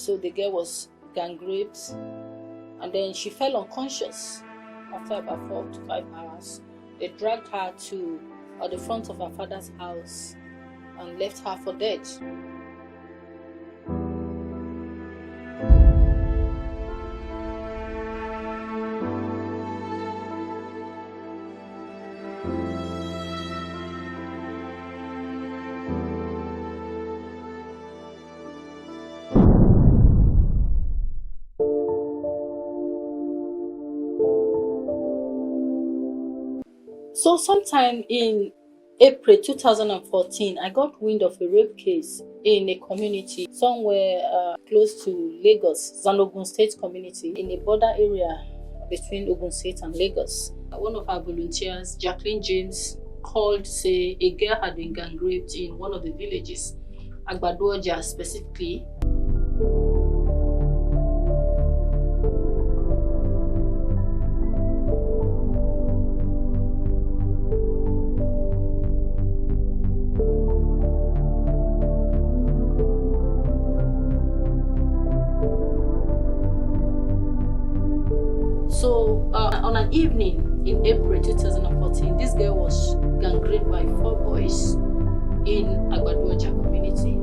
So the girl was gang raped, and then she fell unconscious after about 4 to 5 hours. They dragged her to the front of her father's house and left her for dead. So sometime in April 2014, I got wind of a rape case in a community somewhere close to Lagos, Ogun State community, in a border area between Ogun State and Lagos. One of our volunteers, Jacqueline James, called to say a girl had been gang raped in one of the villages, Agbadoja specifically. So on an evening in April 2014, this girl was gang raped by 4 boys in Agbadoja community.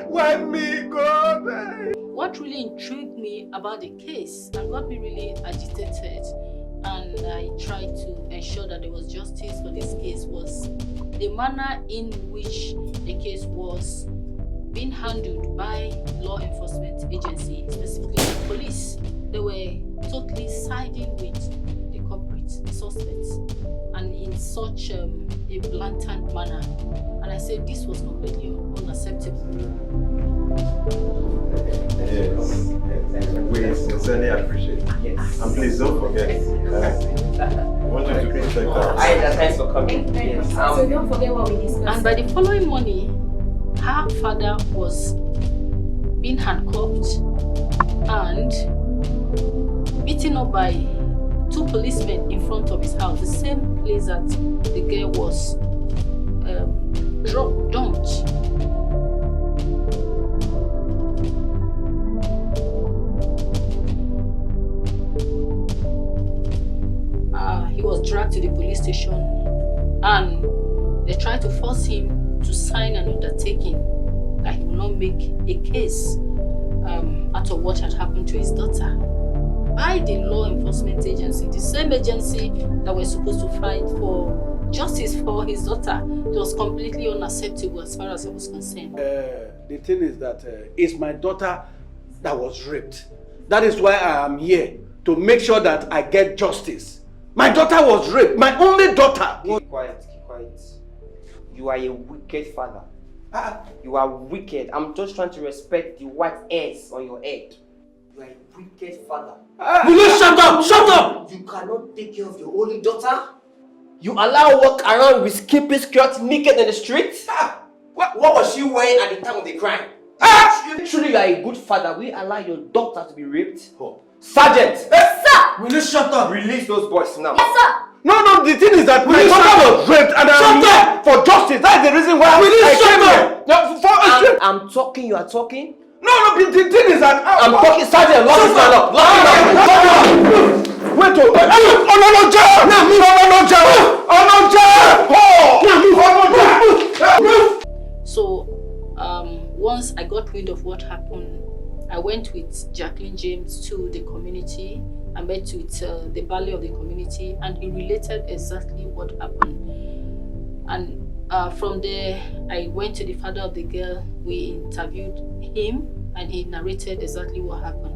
Why me, God? What really intrigued me about the case and got me really agitated, and I tried to ensure that there was justice for this case, was the manner in which the case was being handled by law enforcement agency, specifically the police. They were totally siding with the culprits, the suspects, and in such a blatant manner. And I said this was completely unacceptable. Yes. We sincerely appreciate it. Yes. And please don't forget, we want you to protect us. Thanks for coming. Yes. So don't forget what we discussed. And by the following morning, her father was being handcuffed and beaten up by 2 policemen in front of his house, the same place that the girl was dumped. He was dragged to the police station and they tried to force him to sign an undertaking that he will not make a case out of what had happened to his daughter by the law enforcement agency, the same agency that was supposed to fight for justice for his daughter. It was completely unacceptable as far as I was concerned. The thing is that it's my daughter that was raped. That is why I am here, to make sure that I get justice. My daughter was raped, my only daughter. Keep quiet, keep quiet. You are a wicked father. You are wicked. I'm just trying to respect the white hairs on your head. You are a wicked father. Will you shut up? Shut up! You cannot take care of your only daughter? You allow her walk around with skimpy skirt naked in the street? What was she wearing at the time of the crime? Truly, you are a good father. Will you allow your daughter to be raped? Oh. Sergeant! Yes, sir! Will you shut up? Release those boys now. Yes, sir! No, the thing is that my daughter was raped and I'm here for justice. That's the reason why I came here. No, I'm talking, you are talking? No, the thing is that I'm talking, Sergeant, lock this man up. Lock him up. Wait, So once I got wind of what happened, I went with Jacqueline James to the community. I met with the ballet of the community, and he related exactly what happened. And from there, I went to the father of the girl. We interviewed him, and he narrated exactly what happened.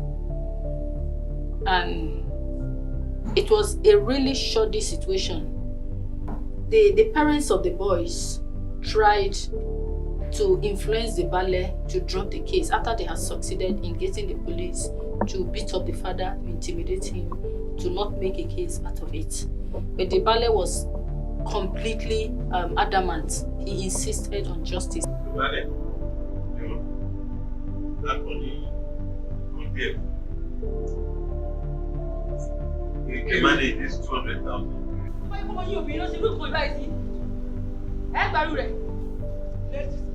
And it was a really shoddy situation. The parents of the boys tried to influence the ballet to drop the case after they had succeeded in getting the police to beat up the father, to intimidate him, to not make a case out of it. But the ballet was completely adamant. He insisted on justice. The ballet, that money could be. The money is 200,000.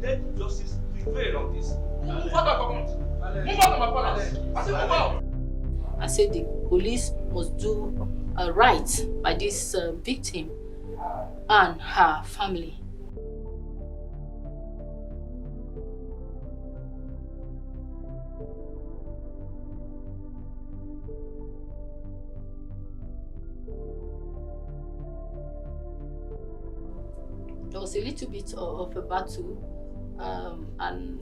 Let justice prevail on this. I said the police must do right by this victim and her family. There was a little bit of a battle, and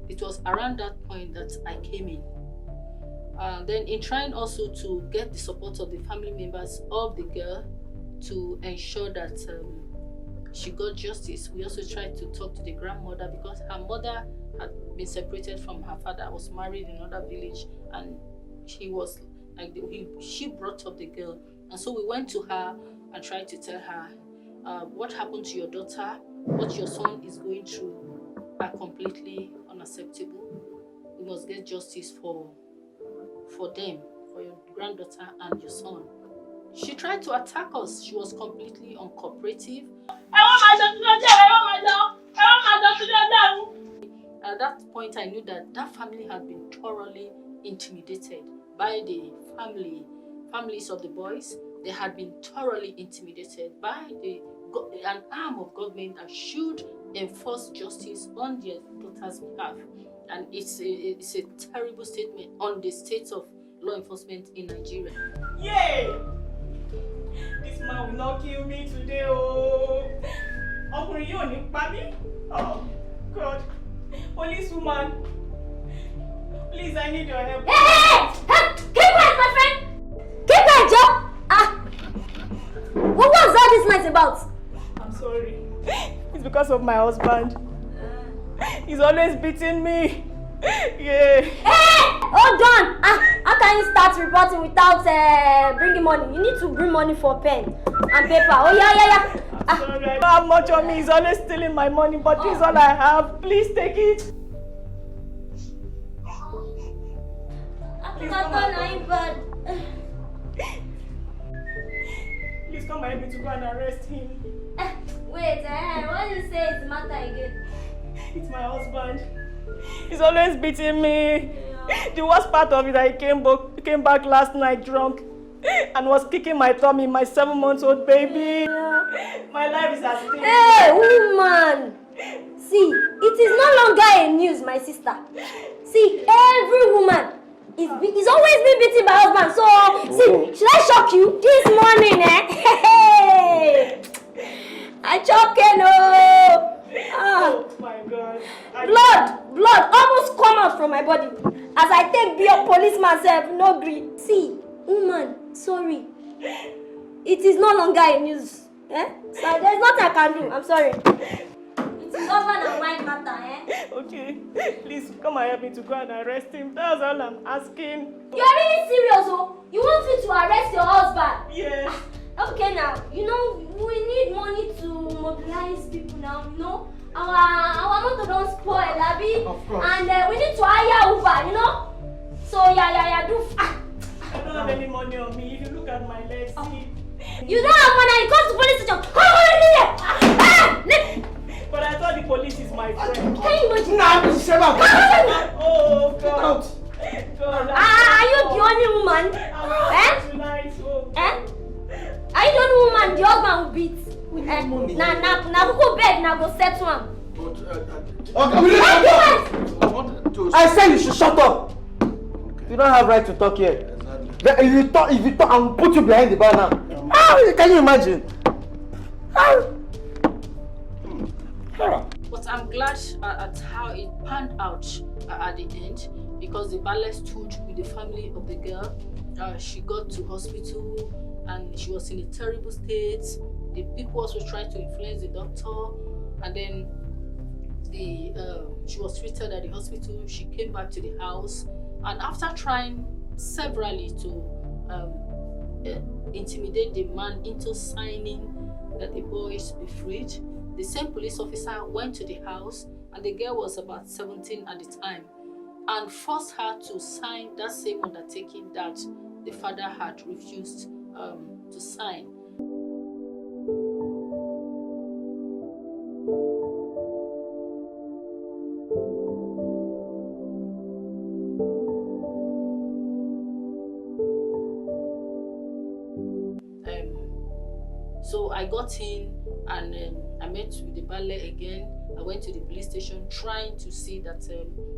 it was around that point that I came in. Then in trying also to get the support of the family members of the girl to ensure that she got justice, we also tried to talk to the grandmother, because her mother had been separated from her father, was married in another village, and she was like she brought up the girl. And so we went to her and tried to tell her what happened to your daughter, what your son is going through are completely unacceptable. We must get justice for them, for your granddaughter and your son. She tried to attack us. She was completely uncooperative. At that point, I knew that family had been thoroughly intimidated by the families of the boys. They had been thoroughly intimidated by an arm of government that should enforce justice on their daughter's behalf. And it's a terrible statement on the state of law enforcement in Nigeria. Yay! This man will not kill me today, oh! Oh, God. Policewoman, please, I need your help. Hey! Keep quiet, my friend! Keep quiet, Joe! What was all this noise about? I'm sorry. It's because of my husband. He's always beating me. Yeah. Hey! Hold on! How can you start reporting without bringing money? You need to bring money for pen and paper. Oh, yeah. Sorry, I don't have much on me. He's always stealing my money, but this is all I have. Please take it. Please come and help me to go and arrest him. Wait, what do you say is the matter again? It's my husband. He's always beating me. Yeah. The worst part of it, I came back last night drunk and was kicking my tummy, my 7-month-old baby. Yeah. My life is at stake. Hey, woman! See, it is no longer a news, my sister. See, every woman is always been beaten by husband. So, see, should I shock you? This morning, Hey! I choking, Oh my God. Blood almost come out from my body as I take be a policeman self, no gree. See, woman, sorry. It is no longer a news. So there's nothing I can do. I'm sorry. It is husband and wife matter, Okay. Please come and help me to go and arrest him. That's all I'm asking. You're really serious, oh? You want me to arrest your husband? Yeah. Okay now, we need money to mobilize people now, Our motor don't spoil, Abby. Of course. And we need to hire Uber, So yeah, do. I don't have any money on me. If you look at my legs, see. You don't have money, you come to police station. But I thought the police is my friend. Can you imagine? Oh God. Are you the only woman? Tonight, Are you the only woman the husband will beat? Na go bed, na go settle him. I said you should shut up. You don't have right to talk here. If you talk, I will put you behind the bar now. Can you imagine? But I'm glad at how it panned out at the end, because the ballet stood with the family of the girl. She got to hospital and she was in a terrible state. The people also tried to influence the doctor, and then she was treated at the hospital. She came back to the house, and after trying severally to intimidate the man into signing that the boys be freed, the same police officer went to the house, and the girl was about 17 at the time, and forced her to sign that same undertaking that the father had refused to sign. So I got in and I met with the ballet again. I went to the police station trying to see that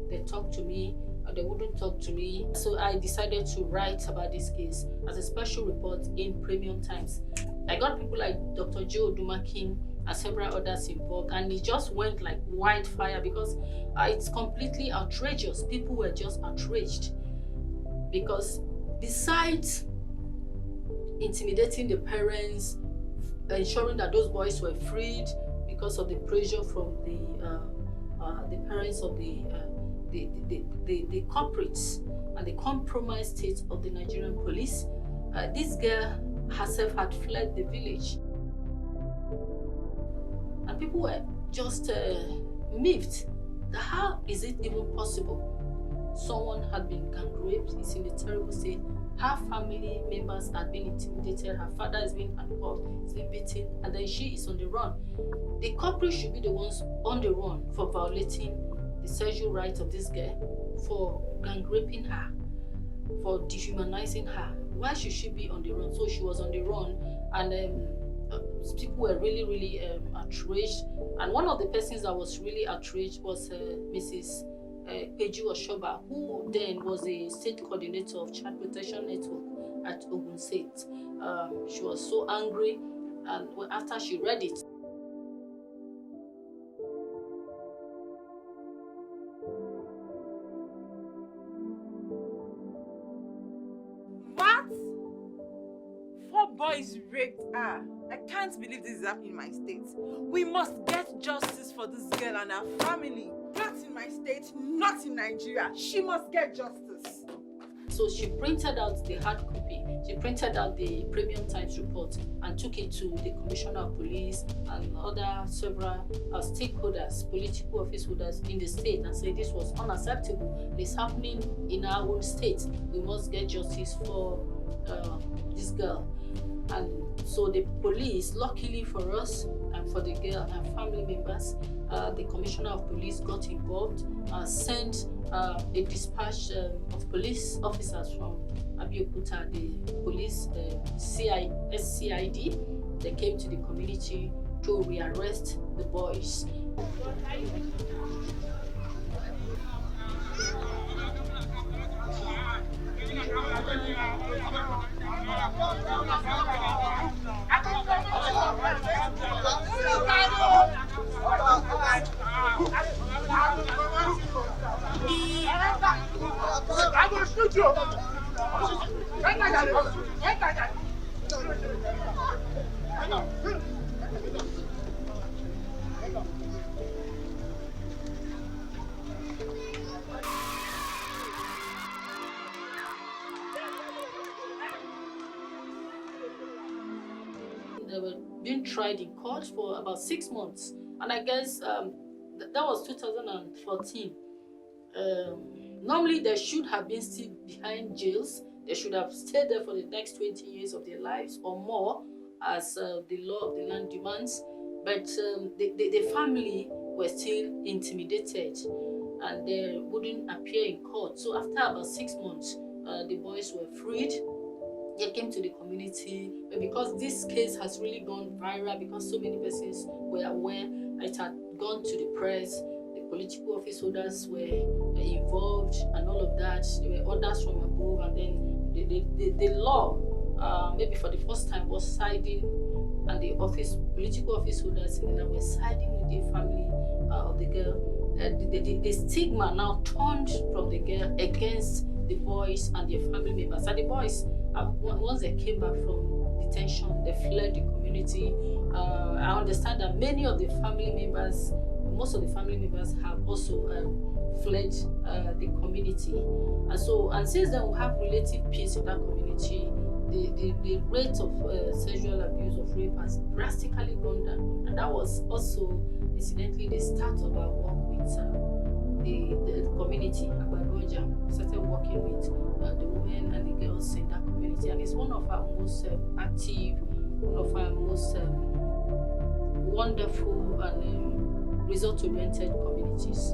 they talked to me, and they wouldn't talk to me. So I decided to write about this case as a special report in Premium Times. I got people like Dr. Joe Dumakin and several others involved, and it just went like wildfire because it's completely outrageous. People were just outraged because besides intimidating the parents, ensuring that those boys were freed because of the pressure from the parents of the culprits and the compromised state of the Nigerian police, this girl herself had fled the village, and people were just miffed. How is it even possible? Someone had been gang raped, is in a terrible state. Her family members had been intimidated, her father has been handcuffed, he's been beaten, and then she is on the run. The culprits should be the ones on the run for violating the sexual rights of this girl, for gang raping her, for dehumanizing her. Why should she be on the run? So she was on the run, and people were really outraged. And one of the persons that was really outraged was Mrs. Peju Oshoba, who then was the state coordinator of Child Protection Network at Ogun State. She was so angry, and after she read it, what? 4 boys raped her. I can't believe this is happening in my state. We must get justice for this girl and her family. Not in my state, not in Nigeria. She must get justice. so she printed out the hard copy. She printed out the Premium Times report and took it to the Commissioner of Police and other several stakeholders, political office holders in the state, and said this was unacceptable. It's happening in our own state. We must get justice for this girl. And so the police, luckily for us and for the girl and her family members, the Commissioner of Police got involved, sent a dispatch of police officers from Abeokuta, the police SCID. They came to the community to rearrest the boys. I'm gonna shoot you! They were being tried in court for about 6 months, and I guess that was 2014. Normally they should have been still behind jails. They should have stayed there for the next 20 years of their lives or more, as the law of the land demands. But the family were still intimidated, and they wouldn't appear in court. So after about 6 months, the boys were freed. They came to the community, but because this case has really gone viral, because so many persons were aware it had gone to the press. The political office holders were involved and all of that. There were orders from above, and then the law, maybe for the first time, was siding, and the political office holders in the were siding with the family of the girl. The stigma now turned from the girl against the boys and their family members. And the boys, once they came back from detention, they fled the community. I understand that many of the family members, most of the family members have also fled the community. And since then we have relative peace in that community. The rate of sexual abuse, of rape, has drastically gone down. And that was also, incidentally, the start of our work with the community. Abagoja started working with the women and the girls in that community. And it's one of our most active, one of our most wonderful and result-oriented communities.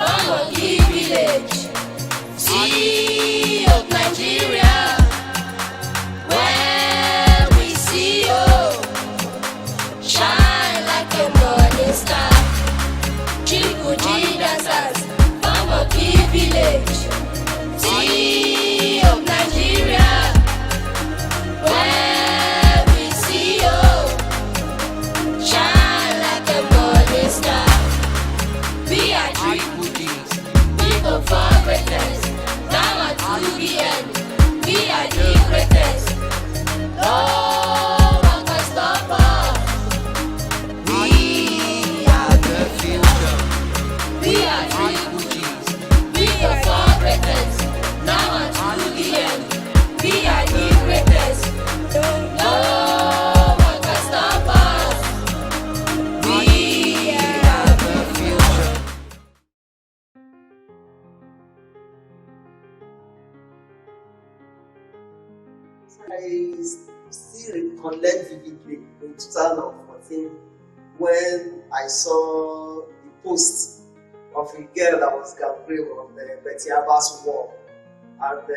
From Ogun village, CEE of Nigeria. When we see you, shine like a morning star. Chibuji dancers from Ogun village, CEE of Nigeria. When we see you, shine like a morning star. We are Chibuji, we go for greatness, now and to the end. We are the greatest, no one can stop us. We are the future. We are Chibuji, we go for greatness, now and to the end. We are the greatest, no one can stop us. We are the future. I still recollect vividly in 2014 when I saw the post of a girl that was gangrape on Betty Abba's wall. And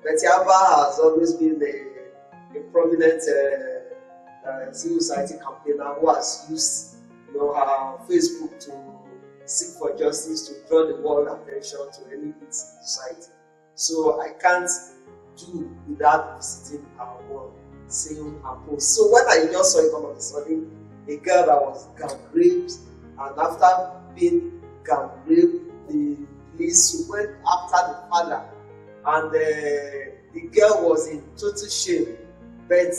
Betty Abba has always been a prominent civil society campaigner who has used her Facebook to seek for justice, to draw the world attention to any bit in society. So I can't do without visiting our world, seeing her post. So when I just saw it all of a sudden, a girl that was gangraped, and after being gangraped, the police went after the father, and the girl was in total shame. But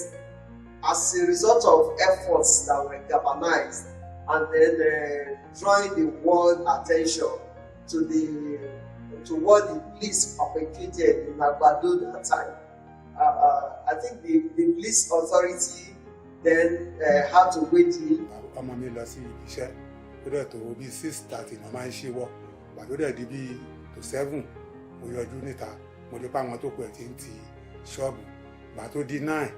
as a result of efforts that were galvanized, and then drawing the world attention to what the police perpetrated in Agbado that time, I think the police authority then had to wait in. Ọmọ mi lọ sí ibi iṣẹ́ ó dẹ̀ tó bí 6:30 ní máa ń ṣíwọ́ gbàdó dẹ̀ di bí tó 7 mo yọjú níta mo lè pa àwọn tó kù ẹ̀ tí ń ti ṣọ́ọ̀bù gbà tó di 9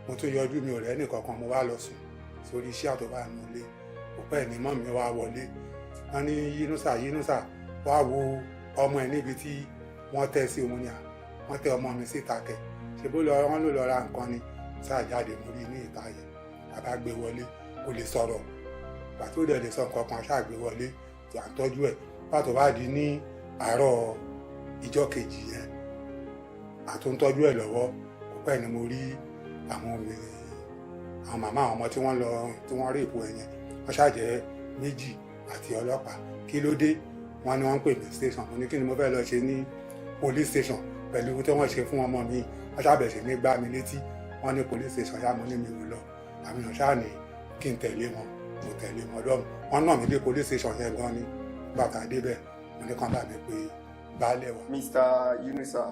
mo tún yọjú mi ò rẹ́ nìkankan mo wá lọ sùn sórí iṣẹ́ àtọ́bá mi lé òpẹ́ ní mọ́ mi wá wọlé wọ́n ní yínúsà wá wo ọmọ ẹ̀ níbi tí wọ́n tẹ́ sí òun ni wọ́n tẹ́ ọmọ mi síta kẹ̀ ṣe bó wọ́n ló lọ ra nǹkan ni sáà jáde mo rí ní ìta yẹn bàbá gbé wọlé kò lè sọ̀rọ̀ pàtó dẹ̀ lè sọ nǹkan kan ṣáà gbé wọlé tí à ń tọ́jú ẹ̀ pàtó bá di ní àárọ̀ ìjọ kejì yẹn àtúntọ́jú ẹ̀ lọ́wọ́ kò pẹ́ ni mo rí àwọn obìnrin àwọn màmá àwọn ọmọ tí wọ́n rí ipò ẹ̀yẹn wọ́n ṣàjẹ́ méjì àti ọlọ́pàá kí ló dé wọ́n ní wọ́n ń pè mí station mo ní kí ni mo fẹ́ lọ ṣe ní police station pẹ̀lú tí wọ́n ṣe fún ọmọ mi wọ́n ṣàbẹ̀ṣẹ̀ ní gbá mi létí wọ́n ní police station ṣáà mo ní mi ò lọ àmì ìrìn ṣáà ní kí n tẹ̀lé wọn mo tẹ̀lé wọn lọ́mù wọ́n náà mi dé police station yẹn gan ni bàtà débẹ̀ mo ní kàn bá mi pé baálé wa. Mr. Yunusa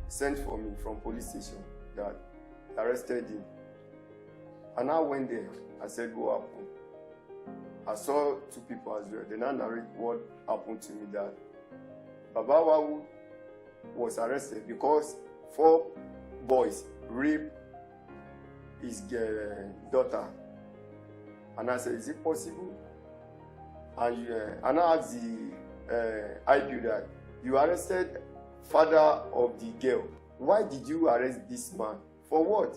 sent for me from police station that arrested him. And I went there. I said, what happened? I saw two people as well. They now narrate what happened to me, that Baba Wawu was arrested because 4 boys raped his daughter. And I said, is it possible? And I asked the IPO that you arrested father of the girl. Why did you arrest this man? For what?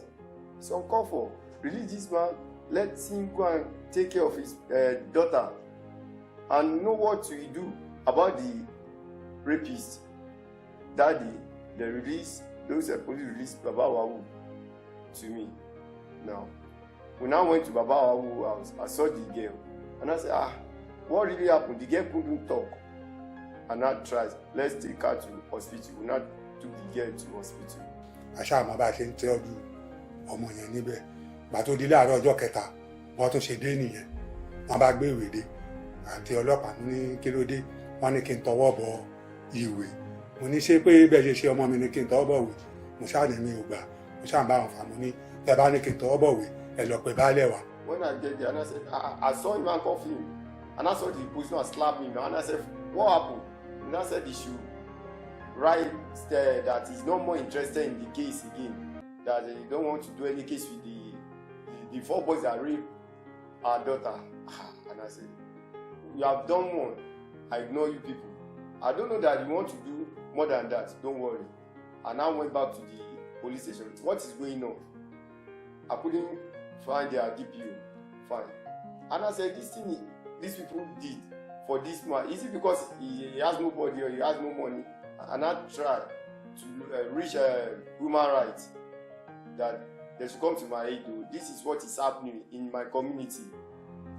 It's uncalled for. Release this man, let him go and take care of his daughter. And know what we do about the rapist. That day, those police released Baba Wawu to me. Now, we now went to Baba Wawu house. I saw the girl. And I said, what really happened? The girl couldn't talk. And I tried, let's take her to hospital. We now took the girl to hospital. Àṣà àmọ́ bá ṣe ń tọ́jú ọmọ yẹn níbẹ̀. Gbà tó di láàárọ̀ ọjọ́ kẹta, wọ́n tún ṣe dé nìyẹn. Wọ́n bá gbé ìwé dé. Àti ọlọ́pàá ní kí ló dé. Wọ́n ní kí n tọwọ́ bọ ìwé. Mo ní ṣé pé bẹ́ẹ̀ ṣe ọmọ mi ní kí n tọwọ́ bọ̀ wé. Mo ṣáà ní mi ò gbà. Mo ṣáà ń bá wọn fà mo ní tẹ́ bá ní kí n tọwọ́ bọ̀ wé. Ẹ lọ pè baálẹ̀ wa. When I get there and I said, I saw him handcuff him. And I saw the policeman slap him. And I said, what happened? And I said he should write that he's no more interested in the case again. That he don't want to do any case with the 4 boys that raped our daughter. And I said, you have done one. I ignore you people. I don't know that you want to do more than that. Don't worry. And I went back to the police station. What is going on? I couldn't find their DPO. Fine. And I said, this thing these people did for this man, is it because he has nobody or he has no money? And I tried to reach human rights that they should come to my aid. This is what is happening in my community.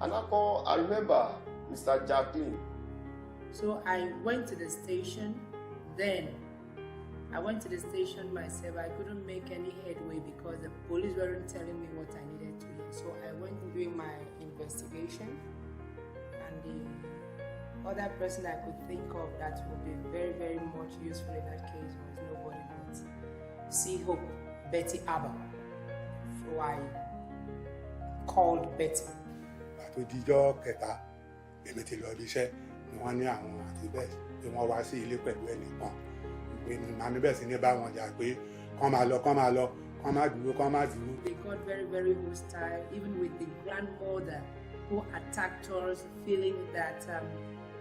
And I remember Mr. Jacqueline. So I went to the station. Then I went to the station myself. I couldn't make any headway because the police weren't telling me what I needed to do. So I went doing my investigation, and the other person I could think of that would be very, very much useful in that case was nobody but CEE-HOPE, Betty Abba. So I called Betty. Àti díjọ́ kẹta, èmi ti lọ ibiṣẹ́ ni wọ́n ní àwọn àti bẹ́ẹ̀ pé wọ́n wá sí ilé pẹ̀lú ẹnìkan. Ìpè ní màmí bẹ́ẹ̀ sì ní bá wọn jà pé kán máa lọ, kán máa lọ, kán má dúró, kán má dúró. They got very, very hostile, even with the grandmother who attacked us, feeling that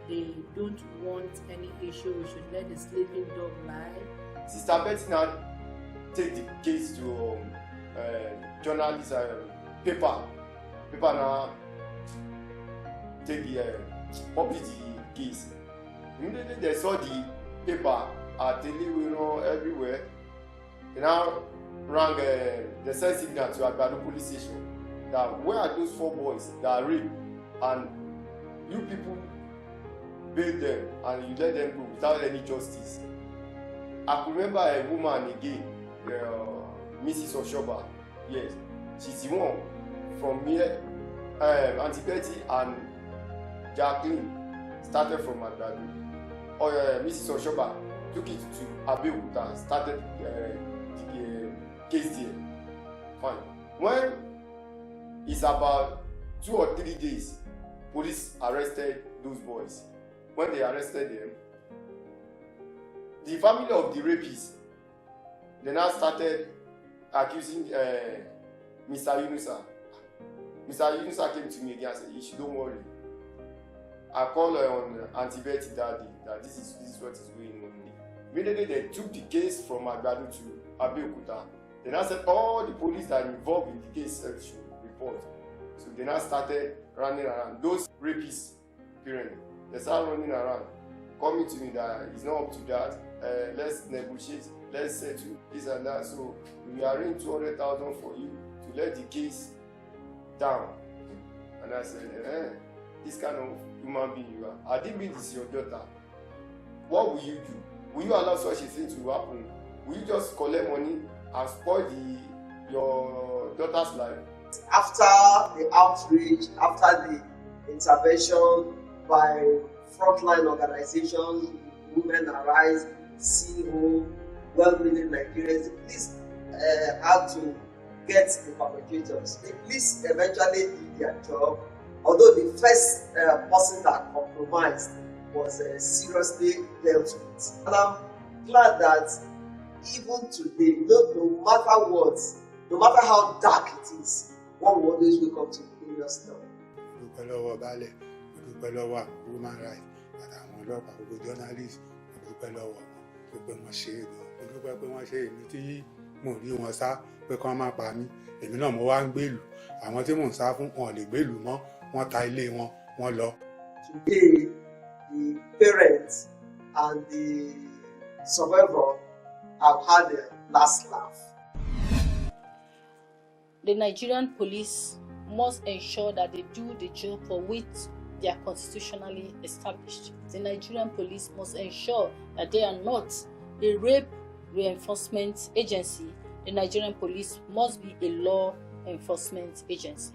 they don't want any issue. We should let the sleeping dog lie. Sister Betty now take the case to journalist paper now take the publish the case. Immediately they saw the paper at the everywhere. They now rang the send signal to Agbado police station that where are those 4 boys that are raped, and you people bail them and you let them go without any justice. I could remember a woman again, Mrs. Oshoba. Yes, she's the one from here. Auntie Betty and Jacqueline started from Agbado. Mrs. Oshoba took it to Abeokuta, started the case there. Fine. When it's about 2 or 3 days, police arrested those boys. When they arrested them, the family of the rapists, they now started accusing Mr. Yunusa. Mr. Yunusa came to me again and said, "Ishi, don't worry." I called on Auntie Betty that day that this is what is going on. Immediately they took the case from Agbado to Abeokuta. They now said all the police that are involved in the case should report. So they now started running around. Those rapists, parents, they started running around, coming to me that it's not up to that. Let's negotiate, let's settle this and that. So we arrange 200,000 for you to let the case down. And I said, this kind of human being you are. I didn't mean this is your daughter. What will you do? Will you allow such a thing to happen? Will you just collect money and spoil your daughter's life? After the outreach, after the intervention by frontline organizations, Women Arise, CEE-HOPE, well-meaning Nigerians, the police had to get the perpetrators. The police eventually did their job, although the first person that compromised was seriously dealt with. And glad that even today, no matter what, no matter how dark it is, one will always wake up to a glorious dawn. Mo dúpẹ́ lọ́wọ́ baálẹ̀, mo dúpẹ́ lọ́wọ́ àwọn human rights àtàwọn ọlọ́pàá gbogbo journalist, mo dúpẹ́ lọ́wọ́ wọn pé wọ́n ṣe é gan. Mo dúpẹ́ pé wọ́n ṣe èmi tí mo rí wọn sá pé kí wọ́n má pa mí. Èmi náà mo wá ń gbèlú. Àwọn tí mò ń sá fún wọn ò lè gbèlú mọ́, wọ́n ta ilé wọn, wọ́n lọ. Today, the parents and the survivor have had their last laugh. The Nigerian police must ensure that they do the job for which they are constitutionally established. The Nigerian police must ensure that they are not a rape reinforcement agency. The Nigerian police must be a law enforcement agency.